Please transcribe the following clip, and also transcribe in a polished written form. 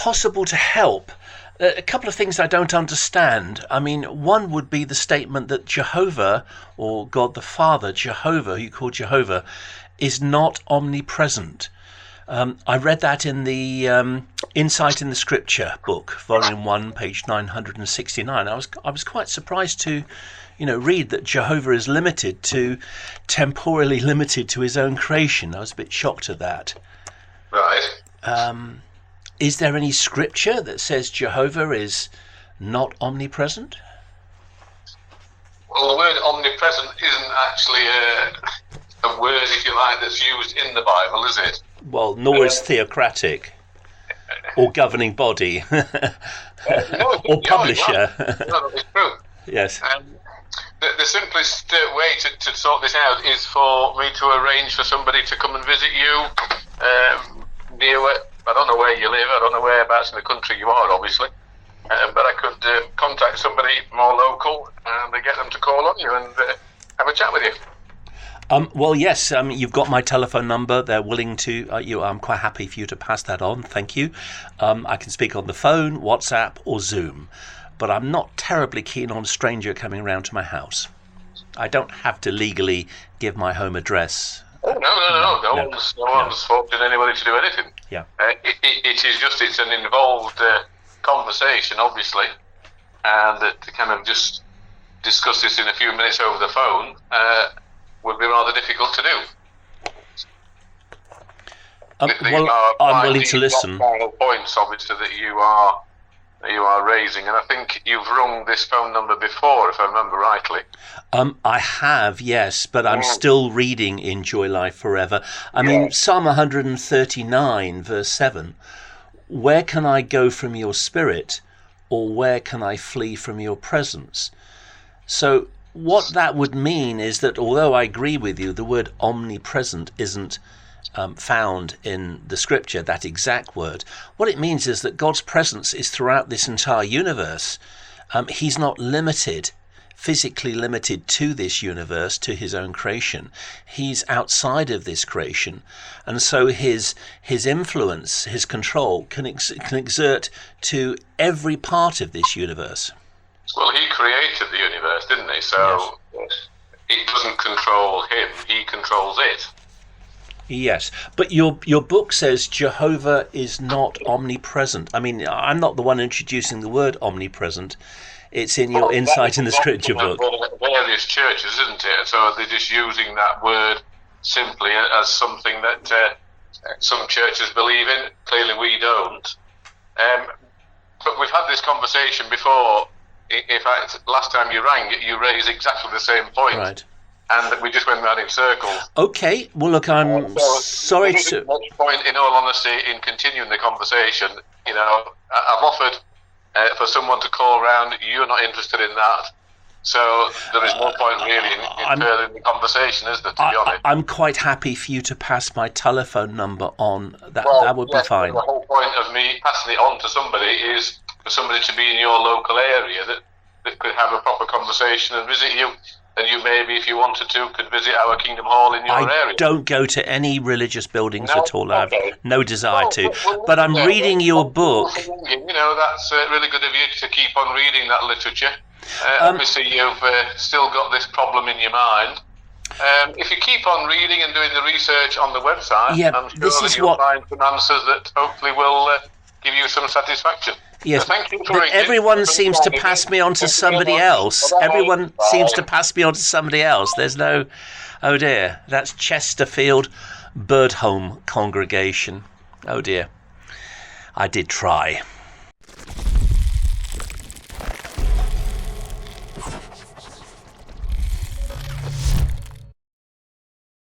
possible to help? A couple of things I don't understand. I mean, one would be the statement that Jehovah, or God the Father, Jehovah, who you call Jehovah, is not omnipresent. I read that in the Insight in the Scripture book, Volume 1, page 969. I was quite surprised to, read that Jehovah is temporally limited to his own creation. I was a bit shocked at that. Right. Is there any scripture that says Jehovah is not omnipresent? Well, the word omnipresent isn't actually a word, if you like, that's used in the Bible, is it? Well, nor is theocratic or governing body or publisher. No, it's true. Yes. The simplest way to sort this out is for me to arrange for somebody to come and visit you near where, I don't know where you live, I don't know whereabouts in the country you are, obviously, but I could contact somebody more local and get them to call on you and have a chat with you. Well, yes, you've got my telephone number. They're willing to, I'm quite happy for you to pass that on. Thank you. I can speak on the phone, WhatsApp or Zoom, but I'm not terribly keen on a stranger coming around to my house. I don't have to legally give my home address. Oh, no one's forcing anybody to do anything. Yeah. It's an involved conversation, obviously, and to kind of just discuss this in a few minutes over the phone would be rather difficult to do. I'm willing to listen. Final points, obviously, that you are raising, and I think you've rung this phone number before, if I remember rightly. I have, yes, but I'm still reading Enjoy Life Forever. I mean, Psalm 139, verse 7, where can I go from your spirit, or where can I flee from your presence? So what that would mean is that although I agree with you, the word omnipresent isn't found in the scripture, that exact word. What it means is that God's presence is throughout this entire universe. He's not physically limited to this universe, to his own creation. He's outside of this creation, and so his influence, his control can exert to every part of this universe. Well, he created the universe, didn't he? So yes. It doesn't control him, he controls it. Yes, but your book says Jehovah is not omnipresent. I mean, I'm not the one introducing the word omnipresent. It's in your Insight in the Scripture book. Various churches, isn't it? So they're just using that word simply as something that some churches believe in. Clearly we don't. But we've had this conversation before. In fact, last time you rang, you raised exactly the same point. Right. And we just went round in circles. Okay. Well, look, I'm sorry to... Much point, in all honesty, in continuing the conversation. I've offered for someone to call round. You're not interested in that. So there is no point really in furthering the conversation, is there, to be honest? I'm quite happy for you to pass my telephone number on. That would be fine. The whole point of me passing it on to somebody is for somebody to be in your local area that could have a proper conversation and visit you. And you maybe, if you wanted to, could visit our Kingdom Hall in your area. I don't go to any religious buildings at all. I have no desire to. But I'm reading your book. That's really good of you to keep on reading that literature. Obviously, you've still got this problem in your mind. If you keep on reading and doing the research on the website, I'm sure that you'll find some answers that hopefully will give you some satisfaction. Yes, so thank you for but everyone seems to pass me on to somebody else. Everyone seems to pass me on to somebody else. There's no... Oh dear, that's Chesterfield Birdholme congregation. Oh dear. I did try.